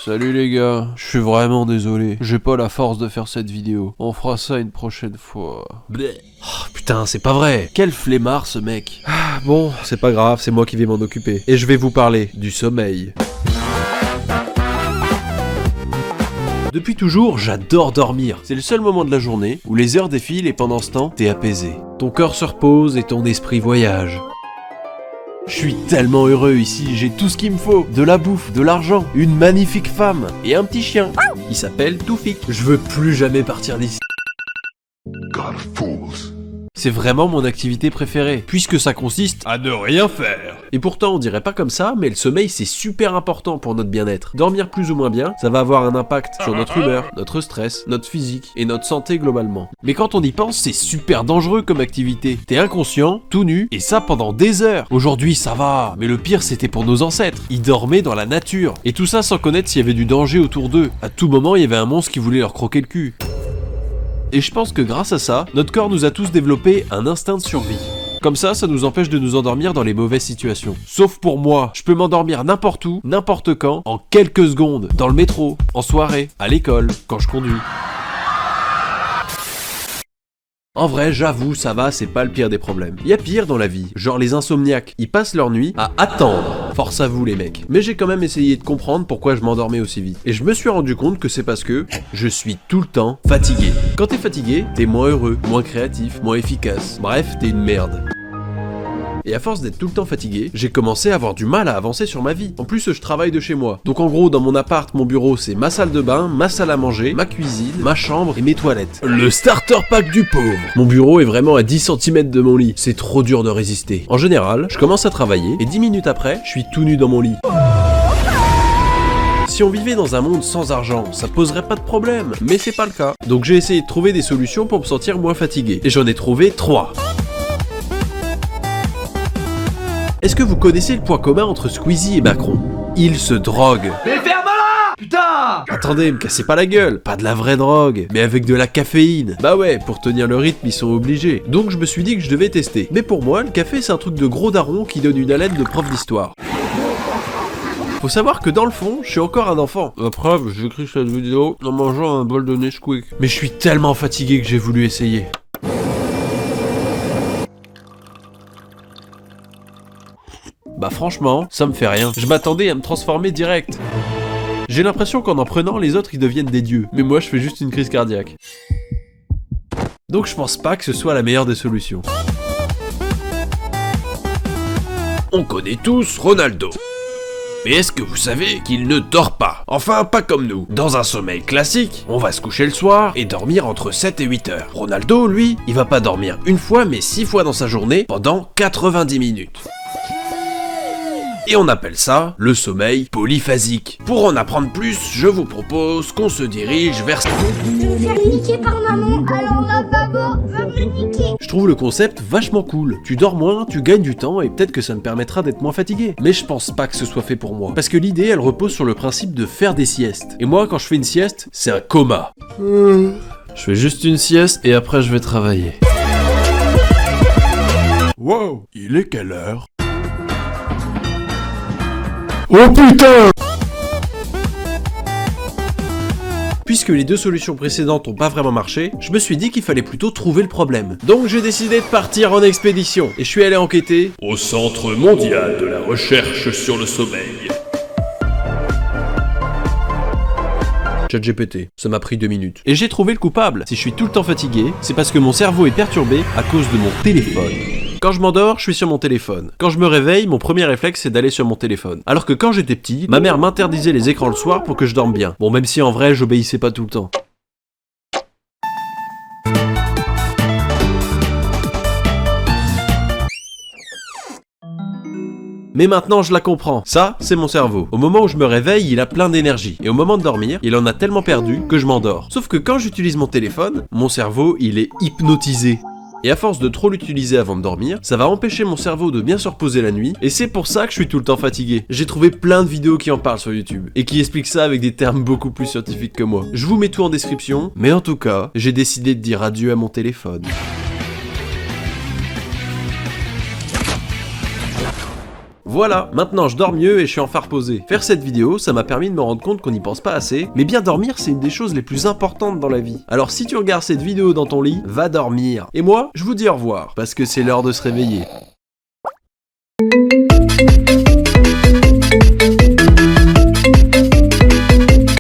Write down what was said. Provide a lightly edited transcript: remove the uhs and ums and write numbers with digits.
Salut les gars, je suis vraiment désolé, j'ai pas la force de faire cette vidéo. On fera ça une prochaine fois. Bleh. Oh, putain, c'est pas vrai. Quel flemmard ce mec. Bon, c'est pas grave, c'est moi qui vais m'en occuper. Et je vais vous parler du sommeil. Depuis toujours, j'adore dormir. C'est le seul moment de la journée où les heures défilent et pendant ce temps, t'es apaisé. Ton cœur se repose et ton esprit voyage. Je suis tellement heureux ici, j'ai tout ce qu'il me faut. De la bouffe, de l'argent, une magnifique femme et un petit chien. Il s'appelle Toufik. Je veux plus jamais partir d'ici. C'est vraiment mon activité préférée, puisque ça consiste à ne rien faire. Et pourtant on dirait pas comme ça, mais le sommeil c'est super important pour notre bien-être. Dormir plus ou moins bien, ça va avoir un impact sur notre humeur, notre stress, notre physique et notre santé globalement. Mais quand on y pense, c'est super dangereux comme activité. T'es inconscient, tout nu, et ça pendant des heures. Aujourd'hui ça va, mais le pire c'était pour nos ancêtres. Ils dormaient dans la nature. Et tout ça sans connaître s'il y avait du danger autour d'eux. À tout moment il y avait un monstre qui voulait leur croquer le cul. Et je pense que grâce à ça, notre corps nous a tous développé un instinct de survie. Comme ça nous empêche de nous endormir dans les mauvaises situations. Sauf pour moi, je peux m'endormir n'importe où, n'importe quand, en quelques secondes. Dans le métro, en soirée, à l'école, quand je conduis. En vrai, j'avoue, ça va, c'est pas le pire des problèmes. Y a pire dans la vie, genre les insomniaques. Ils passent leur nuit à attendre. Force à vous les mecs. Mais j'ai quand même essayé de comprendre pourquoi je m'endormais aussi vite. Et je me suis rendu compte que c'est parce que je suis tout le temps fatigué. Quand t'es fatigué, t'es moins heureux, moins créatif, moins efficace. Bref, t'es une merde. Et à force d'être tout le temps fatigué, j'ai commencé à avoir du mal à avancer sur ma vie. En plus, je travaille de chez moi. Donc en gros, dans mon appart, mon bureau, c'est ma salle de bain, ma salle à manger, ma cuisine, ma chambre et mes toilettes. Le starter pack du pauvre. Mon bureau est vraiment à 10 cm de mon lit. C'est trop dur de résister. En général, je commence à travailler et 10 minutes après, je suis tout nu dans mon lit. Si on vivait dans un monde sans argent, ça poserait pas de problème, mais c'est pas le cas. Donc j'ai essayé de trouver des solutions pour me sentir moins fatigué. Et j'en ai trouvé 3. Est-ce que vous connaissez le point commun entre Squeezie et Macron? Ils se droguent. Mais ferme-la! Putain! Attendez, me cassez pas la gueule, pas de la vraie drogue, mais avec de la caféine. Bah ouais, pour tenir le rythme, ils sont obligés. Donc je me suis dit que je devais tester. Mais pour moi, le café c'est un truc de gros daron qui donne une haleine de prof d'histoire. Faut savoir que dans le fond, je suis encore un enfant. La preuve, j'écris cette vidéo en mangeant un bol de Nesquik. Mais je suis tellement fatigué que j'ai voulu essayer. Bah franchement, ça me fait rien. Je m'attendais à me transformer direct. J'ai l'impression qu'en prenant, les autres ils deviennent des dieux. Mais moi je fais juste une crise cardiaque. Donc je pense pas que ce soit la meilleure des solutions. On connaît tous Ronaldo. Mais est-ce que vous savez qu'il ne dort pas? Enfin, pas comme nous. Dans un sommeil classique, on va se coucher le soir et dormir entre 7 et 8 heures. Ronaldo, lui, il va pas dormir une fois mais 6 fois dans sa journée pendant 90 minutes. Et on appelle ça le sommeil polyphasique. Pour en apprendre plus, je vous propose qu'on se dirige vers... Je vais me faire niquer par maman, alors là, papa va me niquer. Je trouve le concept vachement cool. Tu dors moins, tu gagnes du temps et peut-être que ça me permettra d'être moins fatigué. Mais je pense pas que ce soit fait pour moi. Parce que l'idée, elle repose sur le principe de faire des siestes. Et moi, quand je fais une sieste, c'est un coma. Je fais juste une sieste et après je vais travailler. Wow, il est quelle heure? Oh putain! Puisque les deux solutions précédentes n'ont pas vraiment marché, je me suis dit qu'il fallait plutôt trouver le problème. Donc j'ai décidé de partir en expédition, et je suis allé enquêter au Centre mondial de la recherche sur le sommeil. ChatGPT, ça m'a pris 2 minutes. Et j'ai trouvé le coupable. Si je suis tout le temps fatigué, c'est parce que mon cerveau est perturbé à cause de mon téléphone. Quand je m'endors, je suis sur mon téléphone. Quand je me réveille, mon premier réflexe c'est d'aller sur mon téléphone. Alors que quand j'étais petit, ma mère m'interdisait les écrans le soir pour que je dorme bien. Bon, même si en vrai, j'obéissais pas tout le temps. Mais maintenant je la comprends, ça c'est mon cerveau. Au moment où je me réveille, il a plein d'énergie. Et au moment de dormir, il en a tellement perdu que je m'endors. Sauf que quand j'utilise mon téléphone, mon cerveau il est hypnotisé. Et à force de trop l'utiliser avant de dormir, ça va empêcher mon cerveau de bien se reposer la nuit, et c'est pour ça que je suis tout le temps fatigué. J'ai trouvé plein de vidéos qui en parlent sur YouTube, et qui expliquent ça avec des termes beaucoup plus scientifiques que moi. Je vous mets tout en description, mais en tout cas, j'ai décidé de dire adieu à mon téléphone. Voilà, maintenant je dors mieux et je suis enfin reposé. Faire cette vidéo, ça m'a permis de me rendre compte qu'on n'y pense pas assez, mais bien dormir c'est une des choses les plus importantes dans la vie. Alors si tu regardes cette vidéo dans ton lit, va dormir. Et moi, je vous dis au revoir, parce que c'est l'heure de se réveiller.